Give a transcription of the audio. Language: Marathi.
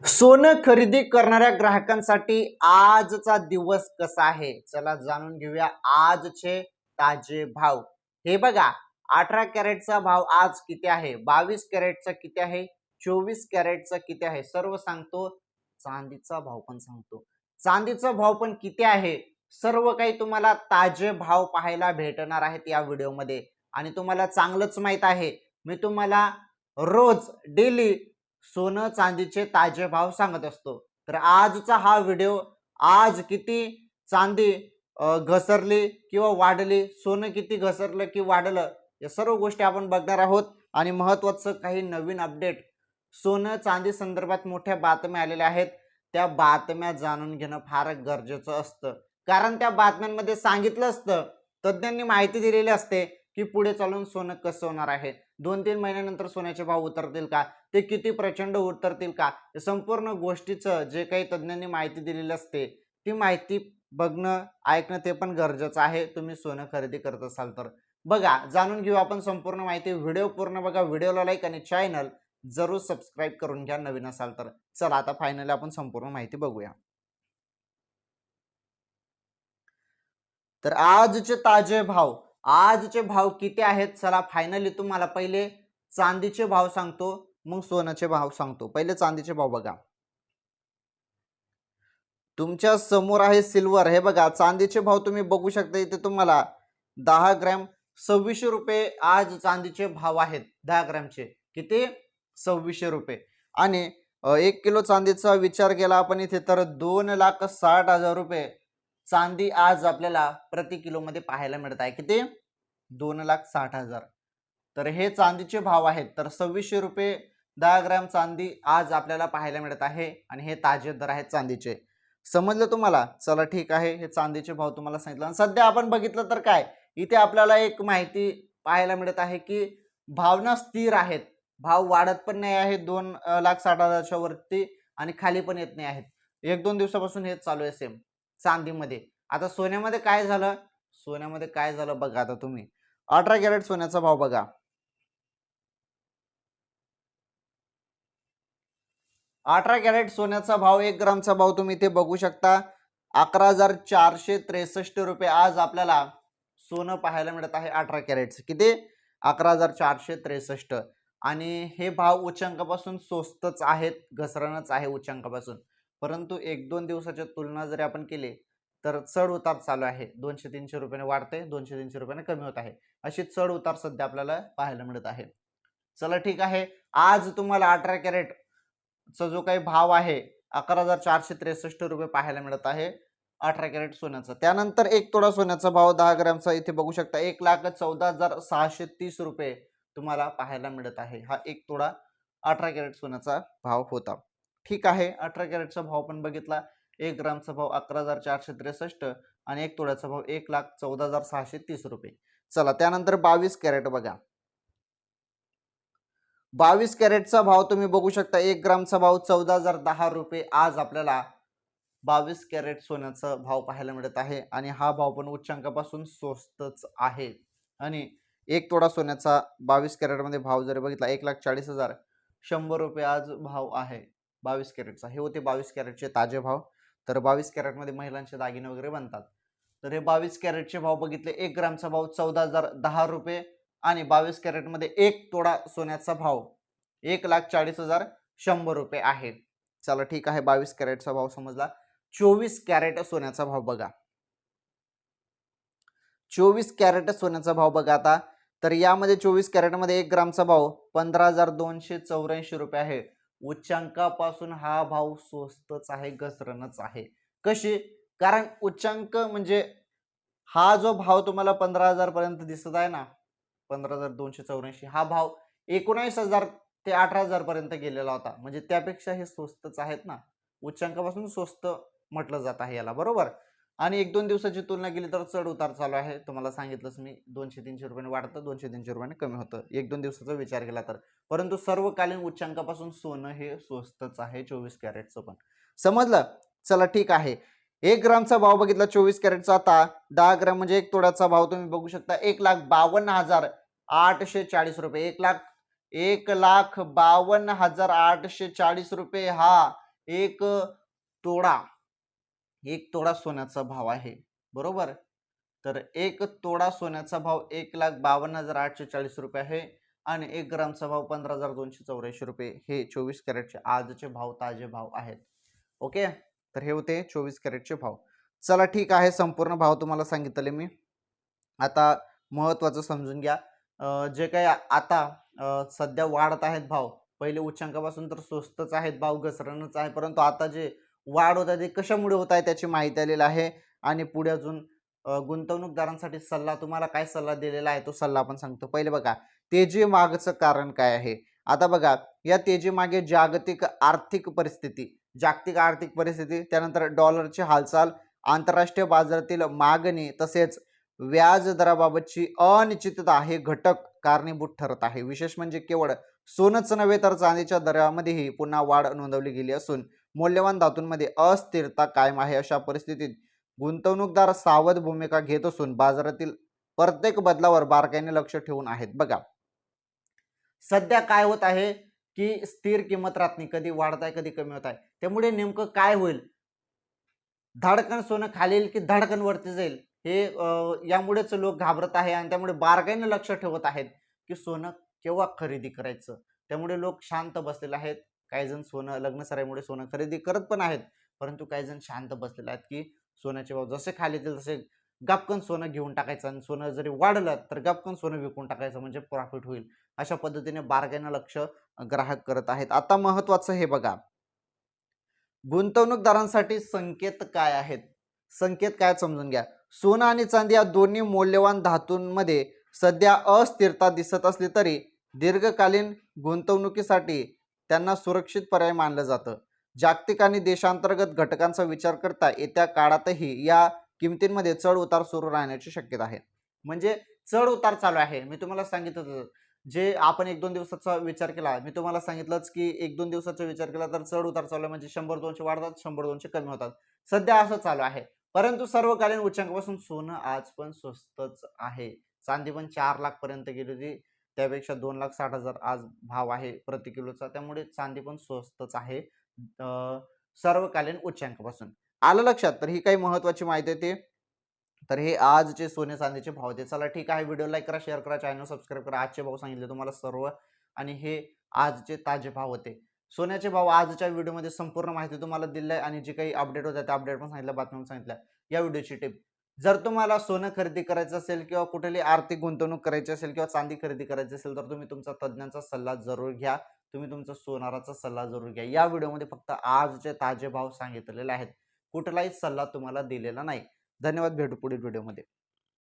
सोनं खरेदी करणाऱ्या ग्राहकांसाठी आजचा दिवस कसा आहे? चला जाणून घेऊया आजचे ताजे भाव. हे बघा, 18 कॅरेटचा भाव आज किती आहे, 22 कॅरेटचा किती आहे, 24 कॅरेटचा किती आहे, सर्व सांगतो. चांदीचा भाव पण सांगतो. चांदीचा भाव पण किती आहे, सर्व काही तुम्हाला ताजे भाव पाहायला भेटणार आहेत या व्हिडिओमध्ये. आणि तुम्हाला चांगलंच माहित आहे, मी तुम्हाला रोज डेली सोनं चांदीचे ताजे भाव सांगत असतो. तर आजचा हा व्हिडिओ, आज किती चांदी घसरली किंवा वाढली, सोनं किती घसरलं की वाढलं, या सर्व गोष्टी आपण बघणार आहोत. आणि महत्त्वाचं काही नवीन अपडेट सोनं चांदी संदर्भात मोठ्या बातम्या आलेल्या आहेत. त्या बातम्या जाणून घेणं फार गरजेचं असतं, कारण त्या बातम्यांमध्ये सांगितलं असतं, तज्ज्ञांनी माहिती दिलेली असते की पुढे चालून सोनं कसं होणार आहे, 2-3 महिन्यानंतर सोन्याचे भाव उतरतील का, ते किती प्रचंड उतरतील का, संपूर्ण गोष्टीचं जे काही तज्ज्ञांनी माहिती दिलेली असते ती माहिती बघणं ऐकणं ते पण गरजेचं आहे, तुम्ही सोनं खरेदी करत असाल तर. बघा, जाणून घेऊ आपण संपूर्ण माहिती. व्हिडिओ पूर्ण बघा, व्हिडिओला लाईक आणि चॅनल जरूर सबस्क्राईब करून घ्या नवीन असाल तर. चला आता फायनली आपण संपूर्ण माहिती बघूया. तर आजचे ताजे भाव, आजचे भाव किती आहेत, चला फायनली तुम्हाला पहिले चांदीचे भाव सांगतो, मग सोन्याचे भाव सांगतो. पहिले चांदीचे भाव बघा, तुमच्या समोर आहे सिल्वर. हे बघा, चांदीचे भाव तुम्ही बघू शकता इथे तुम्हाला 10 ग्रॅम 2600 रुपये आज चांदीचे भाव आहेत. 10 ग्रॅमचे किती, 2600 रुपये. आणि 1 किलो चांदीचा विचार केला आपण इथे तर 2,60,000 रुपये चांदी आज आपल्याला प्रति किलो मध्ये पाहायला मिळत आहे. किती, 2,60,000. तर हे चांदीचे भाव आहेत. तर 2600 रुपये 10 ग्रॅम चांदी आज आपल्याला पाहायला मिळत आहे. आणि हे ताजे दर आहेत चांदीचे. समजलं तुम्हाला? चला ठीक आहे, हे चांदीचे भाव तुम्हाला सांगितलं. आणि सध्या आपण बघितलं तर काय, इथे आपल्याला एक माहिती पाहायला मिळत आहे की भावना स्थिर आहेत, भाव वाढत पण नाही आहे 2,60,000च्या वरती आणि खाली पण येत नाही आहेत. 1-2 दिवसापासून हेच चालू आहे सेम चांदीमध्ये. आता सोन्यामध्ये काय झालं, सोन्यामध्ये काय झालं बघा. आता तुम्ही 18 कॅरेट सोन्याचा भाव बघा, 18 कॅरेट सोन्याचा भाव, 1 ग्रामचा भाव तुम्ही इथे बघू शकता, 11,463 रुपये आज आपल्याला सोनं पाहायला मिळत आहे 18 कॅरेटचं. किती, 11,463. आणि हे भाव उच्चांकापासून स्वस्तच आहेत, घसरणच आहे उच्चांकापासून. परंतु 1-2 दिवसाच्या तुलना जरी आपण केली तर चढ उतार चालू आहे. 200-300 रुपयाने वाढते, 200-300 रुपयाने कमी होत आहे, अशी चढ उतार सध्या आपल्याला पाहायला मिळत आहे. चला ठीक आहे, आज तुम्हाला 18 कॅरेट चा जो काही भाव आहे 11,463 रुपये पाहायला मिळत आहे 18 कॅरेट सोन्याचा. त्यानंतर 1 तोळा सोन्याचा भाव 10 ग्रॅमचा इथे बघू शकता, 1,14,630 रुपये तुम्हाला पाहायला मिळत आहे. हा 1 तोळा 18 कॅरेट सोन्याचा भाव होता. ठीक आहे, 18 कॅरेटचा भाव पण बघितला, 1 ग्रामचा भाव 11,463 आणि 1 तोळ्याचा भाव 1,14,630 रुपये. चला त्यानंतर 22 कॅरेट बघा, 22 कॅरेटचा भाव तुम्ही बघू शकता, 1 ग्रामचा भाव 14,010 रुपये आज आपल्याला 22 कॅरेट सोन्याचा भाव पाहायला मिळत आहे. आणि हा भाव पण उच्चांकापासून स्वस्तच आहे. आणि 1 तोडा सोन्याचा 22 कॅरेटमध्ये भाव जर बघितला 1,40,100 रुपये आज भाव आहे 22 कॅरेटचा. हे होते 22 कॅरेटचे ताजे भाव. तर 22 कॅरेटमध्ये महिलांचे दागिने वगैरे बनतात. तर हे 22 कॅरेटचे भाव बघितले, 1 ग्रामचा भाव 14,010 रुपये आणि 22 कॅरेटमध्ये 1 तोडा सोन्याचा भाव 1,40,100 रुपये आहे. चला ठीक आहे, 22 कॅरेटचा भाव समजला. 24 कॅरेट सोन्याचा भाव बघा, 24 कॅरेट सोन्याचा भाव बघा आता. तर यामध्ये 24 कॅरेटमध्ये 1 ग्रामचा भाव 15,284 रुपये आहे. उच्चांकापासून हा भाव स्वस्तच आहे, घसरणच आहे. कशी, कारण उच्चांक म्हणजे हा जो भाव तुम्हाला 15,000 पर्यंत दिसत आहे ना, 15,284, हा भाव 19,000 ते 18,000 पर्यंत गेलेला होता. म्हणजे त्यापेक्षा हे स्वस्तच आहेत ना, उच्चांकापासून स्वस्त म्हटलं जात आहे याला, बरोबर. आणि 1-2 दिवसाची तुलना केली तर चढ उतार चालू आहे. तुम्हाला सांगितलंच मी, 200-300 रुपयाने वाढतं, 200-300 रुपयाने कमी होतं 1-2 दिवसाचा विचार केला तर. परंतु सर्वकालीन उच्चांकापासून सोनं हे स्वस्तच आहे, 24 कॅरेटचं पण. समजलं? चला ठीक आहे. 1 ग्रामचा भाव बघितला 24 कॅरेटचा. आता 10 ग्राम म्हणजे 1 तोळ्याचा भाव तुम्ही बघू शकता, 1,52,840 रुपये. 1,52,840 रुपये हा एक तोडा एक तोडा सोन्याचा भाव आहे, बरोबर. तर एक तोडा सोन्याचा भाव 1,52,840 रुपये आहे आणि 1 ग्रामचा भाव 15,284 रुपये. हे 24 कॅरेटचे आजचे भाव, ताजे भाव आहेत. ओके, तर हे होते 24 कॅरेटचे भाव. चला ठीक आहे, संपूर्ण भाव तुम्हाला सांगितले मी. आता महत्त्वाचं समजून घ्या. जे काही आता सध्या वाढत आहेत भाव, पहिले उच्चांकापासून तर स्वस्तच आहेत भाव, घसरणच आहे, परंतु आता जे वाढ होत आहे ते कशामुळे होत आहे त्याची माहिती आलेली आहे. आणि पुढे अजून गुंतवणूकदारांसाठी सल्ला, तुम्हाला काय सल्ला दिलेला आहे तो सल्ला आपण सांगतो. पहिले बघा, तेजी मागचं कारण काय आहे. आता बघा, या तेजी मागे जागतिक आर्थिक परिस्थिती, त्यानंतर डॉलरची हालचाल, आंतरराष्ट्रीय बाजारातील मागणी, तसेच व्याज दराबाबतची अनिश्चितता हे घटक कारणीभूत ठरत आहे. विशेष म्हणजे केवळ सोनच नव्हे तर चांदीच्या दरामध्येही पुन्हा वाढ नोंदवली गेली असून मौल्यवान धातूंमध्ये अस्थिरता कायम आहे. अशा परिस्थितीत गुंतवणूकदार सावध भूमिका घेत असून बाजारातील प्रत्येक बदलावर बारकाईने लक्ष ठेवून आहेत. बघा, सध्या काय होत आहे की स्थिर किंमत राहत नाही, कधी वाढत आहे कधी कमी होत आहे. त्यामुळे नेमकं काय होईल, धडकन सोनं खाली येईल की धडकन वरती जाईल, हे यामुळेच लोक घाबरत आहे आणि त्यामुळे बारकाईने लक्ष ठेवत आहेत की सोनं केव्हा खरेदी करायचं. त्यामुळे लोक शांत बसलेले आहेत. काही जण सोनं लग्न सराईमुळे सोनं खरेदी करत पण आहेत, परंतु काही जण शांत बसलेले आहेत की सोन्याचे भाव जसे खाली येतील तसे गपकन सोनं घेऊन टाकायचं आणि सोनं जरी वाढलं तर गपकन सोनं विकून टाकायचं, म्हणजे प्रॉफिट होईल. अशा पद्धतीने बारकाईने लक्ष ग्राहक करत आहेत. आता महत्वाचं हे बघा, गुंतवणूकदारांसाठी संकेत काय आहेत. संकेत काय समजून घ्या. सोनं आणि चांदी या दोन्ही मौल्यवान धातूंमध्ये सध्या अस्थिरता दिसत असली तरी दीर्घकालीन गुंतवणुकीसाठी त्यांना सुरक्षित पर्याय मानलं जातं. जागतिक आणि देशांतर्गत घटकांचा विचार करता येत्या काळातही या किमतींमध्ये चढ उतार सुरू राहण्याची शक्यता आहे. म्हणजे चढ उतार चालू आहे. मी तुम्हाला सांगितलं, जे आपण 1-2 दिवसाचा विचार केला, मी तुम्हाला सांगितलंच की 1-2 दिवसाचा विचार केला तर चढ उतार चालू आहे, म्हणजे 100-200 वाढतात, 100-200 कमी होतात. सध्या असं चालू आहे. परंतु सर्वकालीन उच्चांकापासून सोनं आज पण स्वस्तच आहे. चांदी पण 4 लाख पर्यंत गेली होती, त्यापेक्षा 2,60,000 आज भाव आहे प्रति किलोचा. त्यामुळे चांदी पण स्वस्तच आहे सर्वकालीन उच्चांकापासून. आलं लक्षात? तर ही काही महत्वाची माहिती आहे ते. तर हे आजचे सोने चांदीचे भाव होते. चला ठीक आहे, व्हिडिओ लाईक करा, शेअर करा, चॅनल सबस्क्राईब करा. आजचे भाव सांगितले तुम्हाला सर्व, आणि हे आजचे ताजे भाव होते. सोन्याचे भाव आजच्या व्हिडिओमध्ये संपूर्ण माहिती तुम्हाला दिली आहे आणि जे काही अपडेट होत्या त्या अपडेट पण सांगितलं, बातम्या पण सांगितल्या. या व्हिडिओची टिप, जर तुम्हाला सोनं खरेदी करायचं असेल किंवा कुठली आर्थिक गुंतवणूक करायची असेल किंवा चांदी खरेदी करायची असेल तर तुम्ही तुमचा तज्ञांचा सल्ला जरूर घ्या. तुम्ही तुमचा सोनाराचा सल्ला जरूर घ्या. या व्हिडिओमध्ये फक्त आजचे ताजे भाव सांगितलेले आहेत, कुठलाही सल्ला तुम्हाला दिलेला नाही. धन्यवाद, भेटू पुढील व्हिडिओमध्ये.